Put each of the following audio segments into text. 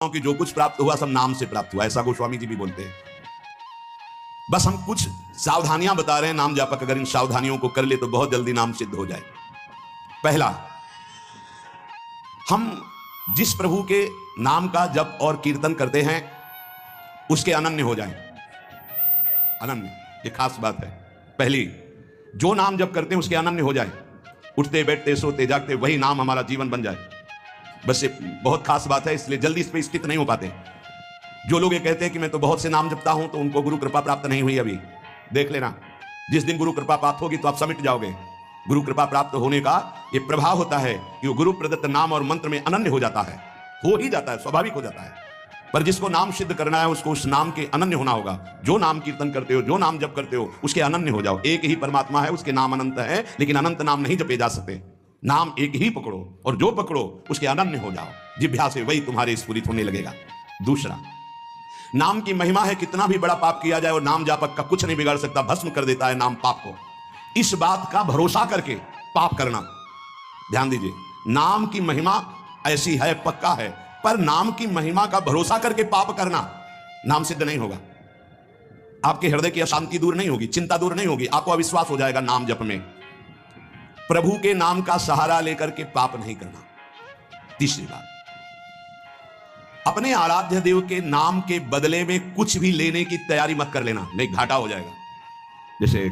कि जो कुछ प्राप्त हुआ सब नाम से प्राप्त हुआ, ऐसा गोस्वामी जी भी बोलते हैं। बस हम कुछ सावधानियां बता रहे हैं। नाम जापक अगर इन सावधानियों को कर ले तो बहुत जल्दी नाम सिद्ध हो जाए। पहला, हम जिस प्रभु के नाम का जप और कीर्तन करते हैं उसके अनन्य हो जाएं। अनन्य, ये खास बात है। पहली, जो नाम जप करते हैं उसके अनन्य हो जाए। उठते बैठते सोते जागते वही नाम हमारा जीवन बन जाए। बस ये बहुत खास बात है, इसलिए जल्दी इस पर स्थित नहीं हो पाते। जो लोग ये कहते हैं कि मैं तो बहुत से नाम जपता हूं, तो उनको गुरु कृपा प्राप्त नहीं हुई। अभी देख लेना, जिस दिन गुरु कृपा प्राप्त होगी तो आप समिट जाओगे। गुरु कृपा प्राप्त होने का ये प्रभाव होता है कि वो गुरु प्रदत्त नाम और मंत्र में अनन्य हो जाता है, हो ही जाता है, स्वाभाविक हो जाता है। पर जिसको नाम सिद्ध करना है उसको उस नाम के अनन्य होना होगा। जो नाम कीर्तन करते हो, जो नाम जप करते हो, उसके अनन्य हो जाओ। एक ही परमात्मा है, उसके नाम अनंत है, लेकिन अनंत नाम नहीं जपे जा सकते। नाम एक ही पकड़ो और जो पकड़ो उसके अनन्य हो जाओ। जिभ्या से वही तुम्हारे स्फुरित होने लगेगा। दूसरा, नाम की महिमा है, कितना भी बड़ा पाप किया जाए और नाम जापक का कुछ नहीं बिगाड़ सकता, भस्म कर देता है नाम पाप को। इस बात का भरोसा करके पाप करना, ध्यान दीजिए, नाम की महिमा ऐसी है, पक्का है, पर नाम की महिमा का भरोसा करके पाप करना नाम सिद्ध नहीं होगा। आपके हृदय की अशांति दूर नहीं होगी, चिंता दूर नहीं होगी, आपको अविश्वास हो जाएगा नाम जप में। प्रभु के नाम का सहारा लेकर के पाप नहीं करना। तीसरी बात, अपने आराध्य देव के नाम के बदले में कुछ भी लेने की तैयारी मत कर लेना, नहीं घाटा हो जाएगा। जैसे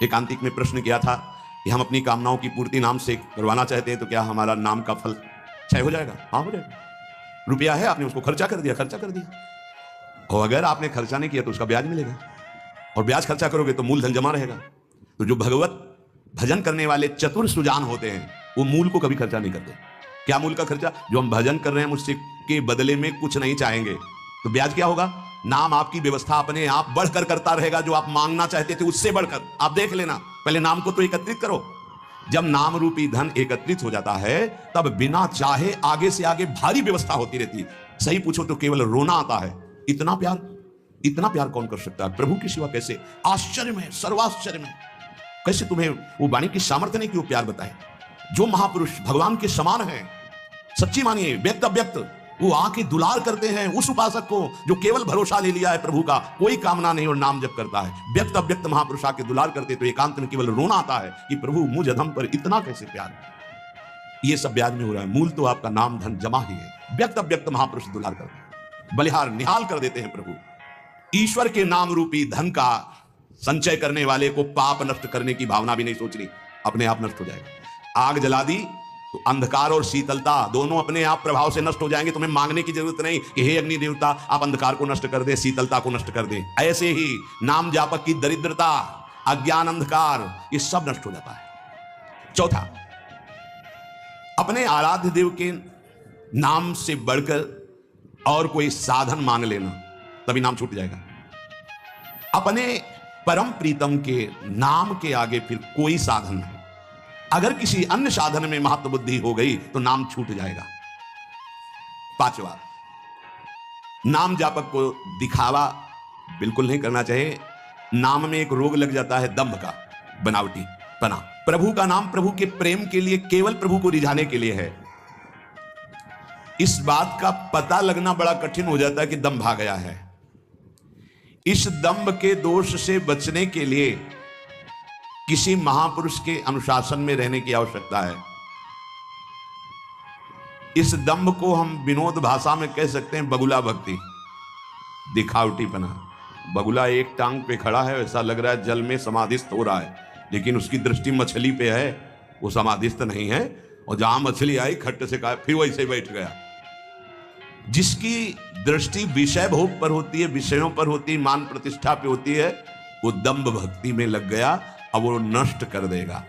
एकांतिक में प्रश्न किया था कि हम अपनी कामनाओं की पूर्ति नाम से करवाना चाहते हैं, तो क्या हमारा नाम का फल क्षय हो जाएगा? हाँ, हो जाएगा। रुपया है, आपने उसको खर्चा कर दिया, और अगर आपने खर्चा नहीं किया तो उसका ब्याज मिलेगा, और ब्याज खर्चा करोगे तो मूलधन जमा रहेगा। तो जो भगवत भजन करने वाले चतुर सुजान होते हैं वो मूल को कभी खर्चा नहीं करते। क्या मूल का खर्चा? जो हम भजन कर रहे हैं उससे के बदले में कुछ नहीं चाहेंगे, तो ब्याज क्या होगा? नाम आपकी व्यवस्था अपने आप बढ़कर करता रहेगा। जो आप मांगना चाहते थे उससे बढ़कर। आप देख लेना, पहले नाम को तो एकत्रित करो। जब नाम रूपी धन एकत्रित हो जाता है तब बिना चाहे आगे से आगे भारी व्यवस्था होती रहती। सही पूछो तो केवल रोना आता है। इतना प्यार कौन कर सकता है प्रभु के सिवा? कैसे? आश्चर्य में, सर्वाश्चर्य में। कैसे तुम्हें वो वाणी की सामर्थ्य नहीं कि वो प्यार बताए? जो महापुरुष भगवान के समान है, सच्ची मानिए, व्यक्त अव्यक्त, वो आके दुलार करते हैं उस उपासक को जो केवल भरोसा ले लिया है प्रभु का, कोई कामना नहीं और नाम जप करता है। व्यक्त अव्यक्त महापुरुष आके दुलार करते तो एकांत में केवल रोना आता है कि प्रभु मुझ अधम पर इतना कैसे प्यार। ये सब ब्याज में हो रहा है, मूल तो आपका नाम धन जमा ही है। व्यक्त अव्यक्त महापुरुष दुलार करते हैं, बलिहार निहाल कर देते हैं प्रभु। ईश्वर के नाम रूपी धन का संचय करने वाले को पाप नष्ट करने की भावना भी नहीं सोचनी, अपने आप नष्ट हो जाएगा। आग जला दी तो अंधकार और शीतलता दोनों अपने आप प्रभाव से नष्ट हो जाएंगे। तुम्हें मांगने की जरूरत नहीं कि हे अग्नि देवता आप अंधकार को नष्ट कर दे, शीतलता को नष्ट कर दे। ऐसे ही नाम जापक की दरिद्रता, अज्ञान, अंधकार, ये सब नष्ट हो जाता है। चौथा, अपने आराध्य देव के नाम से बढ़कर और कोई साधन मान लेना, तभी नाम छूट जाएगा। अपने परम प्रीतम के नाम के आगे फिर कोई साधन नहीं। अगर किसी अन्य साधन में महत्व बुद्धि हो गई तो नाम छूट जाएगा। पांचवा, नाम जापक को दिखावा बिल्कुल नहीं करना चाहिए। नाम में एक रोग लग जाता है दंभ का, बनावटी पना। प्रभु का नाम प्रभु के प्रेम के लिए, केवल प्रभु को रिझाने के लिए है। इस बात का पता लगना बड़ा कठिन हो जाता है कि दंभ आ गया है। इस दंभ के दोष से बचने के लिए किसी महापुरुष के अनुशासन में रहने की आवश्यकता है। इस दंभ को हम विनोद भाषा में कह सकते हैं बगुला भक्ति, दिखावटीपना। बगुला एक टांग पे खड़ा है, ऐसा लग रहा है जल में समाधिस्थ हो रहा है, लेकिन उसकी दृष्टि मछली पे है, वो समाधिस्थ नहीं है। और जहां मछली आई खट्ट से कहा, फिर वैसे बैठ गया। जिसकी दृष्टि विषय भोग पर होती है, विषयों पर होती है, मान प्रतिष्ठा पे होती है, वो दंभ भक्ति में लग गया, अब वो नष्ट कर देगा।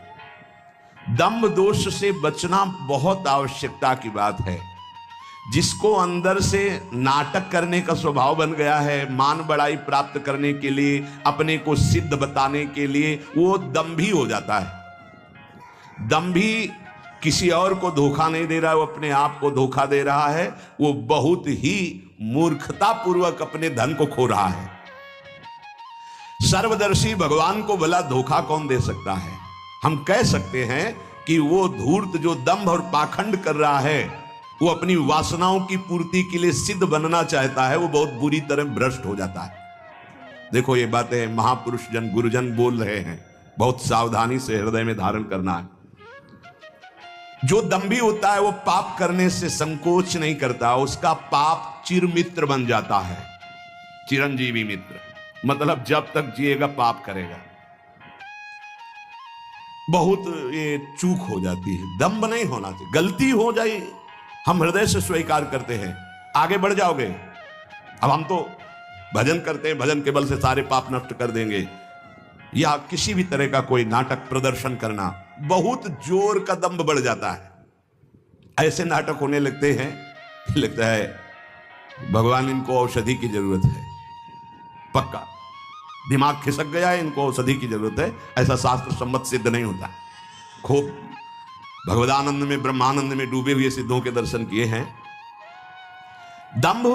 दंभ दोष से बचना बहुत आवश्यकता की बात है। जिसको अंदर से नाटक करने का स्वभाव बन गया है, मान बड़ाई प्राप्त करने के लिए, अपने को सिद्ध बताने के लिए, वो दंभी हो जाता है। दंभी किसी और को धोखा नहीं दे रहा है, वो अपने आप को धोखा दे रहा है। वो बहुत ही मूर्खतापूर्वक अपने धन को खो रहा है। सर्वदर्शी भगवान को भला धोखा कौन दे सकता है? हम कह सकते हैं कि वो धूर्त जो दंभ और पाखंड कर रहा है, वो अपनी वासनाओं की पूर्ति के लिए सिद्ध बनना चाहता है, वो बहुत बुरी तरह भ्रष्ट हो जाता है। देखो ये बातें महापुरुष जन गुरुजन बोल रहे हैं, बहुत सावधानी से हृदय में धारण करना है। जो दंभी होता है वो पाप करने से संकोच नहीं करता, उसका पाप चिर मित्र बन जाता है, चिरंजीवी मित्र। मतलब जब तक जिएगा पाप करेगा। बहुत ये चूक हो जाती है, दंभ नहीं होना चाहिए। गलती हो जाए हम हृदय से स्वीकार करते हैं, आगे बढ़ जाओगे। अब हम तो भजन करते हैं, भजन के बल से सारे पाप नष्ट कर देंगे, या किसी भी तरह का कोई नाटक प्रदर्शन करना, बहुत जोर का दंभ बढ़ जाता है। ऐसे नाटक होने लगते हैं, लगता है भगवान इनको औषधि की जरूरत है, पक्का दिमाग खिसक गया है, इनको औषधि की जरूरत है। ऐसा शास्त्र सम्मत सिद्ध नहीं होता। खूब भगवदानंद में ब्रह्मानंद में डूबे हुए सिद्धों के दर्शन किए हैं। दंभ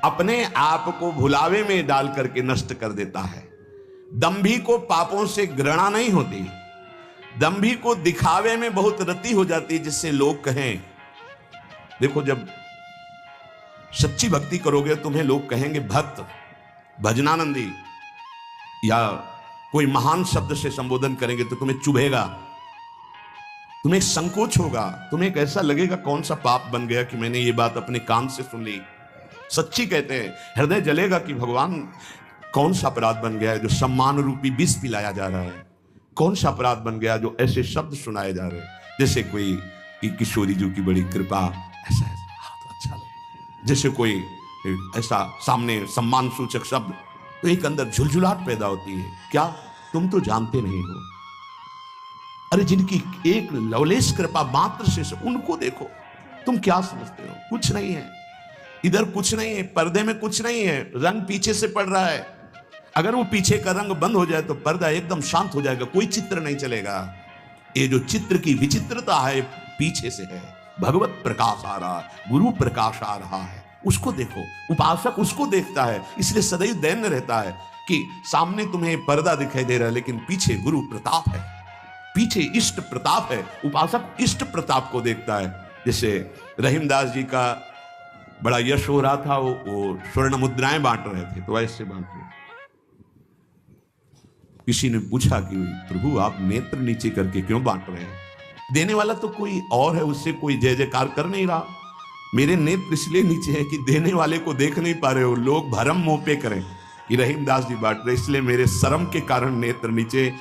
अपने आप को भुलावे में डाल करके नष्ट कर देता है। दंभी को पापों से घृणा नहीं होती, दंभी को दिखावे में बहुत रति हो जाती है, जिससे लोग कहें, देखो जब सच्ची भक्ति करोगे तुम्हें लोग कहेंगे भक्त, भजनानंदी, या कोई महान शब्द से संबोधन करेंगे तो तुम्हें चुभेगा, तुम्हें संकोच होगा, तुम्हें एक ऐसा लगेगा कौन सा पाप बन गया कि मैंने ये बात अपने कान से सुन ली। सच्ची कहते हैं, हृदय जलेगा कि भगवान कौन सा अपराध बन गया है जो सम्मान रूपी विष पिलाया जा रहा है, कौन सा अपराध बन गया जो ऐसे शब्द सुनाए जा रहे हैं। जैसे कोई कि किशोरी जी की बड़ी कृपा, ऐसा तो अच्छा लगे। जैसे कोई ऐसा सामने सम्मान सूचक शब्द, तो एक अंदर झुलझुलाहट पैदा होती है। क्या तुम तो जानते नहीं हो, अरे जिनकी एक लवलेश कृपा मात्र से उनको देखो, तुम क्या समझते हो, कुछ नहीं है इधर, कुछ नहीं है, पर्दे में कुछ नहीं है, रंग पीछे से पड़ रहा है। अगर वो पीछे का रंग बंद हो जाए तो पर्दा एकदम शांत हो जाएगा, कोई चित्र नहीं चलेगा। ये जो चित्र की विचित्रता है पीछे से है, भगवत प्रकाश आ रहा है, गुरु प्रकाश आ रहा है, उसको देखो। उपासक उसको देखता है, इसलिए सदैव दैन्य रहता है कि सामने तुम्हें पर्दा दिखाई दे रहा है लेकिन पीछे गुरु प्रताप है, पीछे इष्ट प्रताप है। उपासक इष्ट प्रताप को देखता है। जैसे रहीमदास जी का बड़ा यश हो रहा था, वो स्वर्ण मुद्राएं बांट रहे थे, तो ऐसे बांट रहे। किसी ने पूछा कि प्रभु आप नेत्र नीचे करके क्यों बांट रहे हैं? देने वाला तो कोई और है, उससे कोई जय जयकार कर नहीं रहा। मेरे नेत्र इसलिए नीचे है कि देने वाले को देख नहीं पा रहे हो, लोग भरम मुंह पे करें कि रहीमदास जी बांट रहे, इसलिए मेरे शर्म के कारण नेत्र नीचे।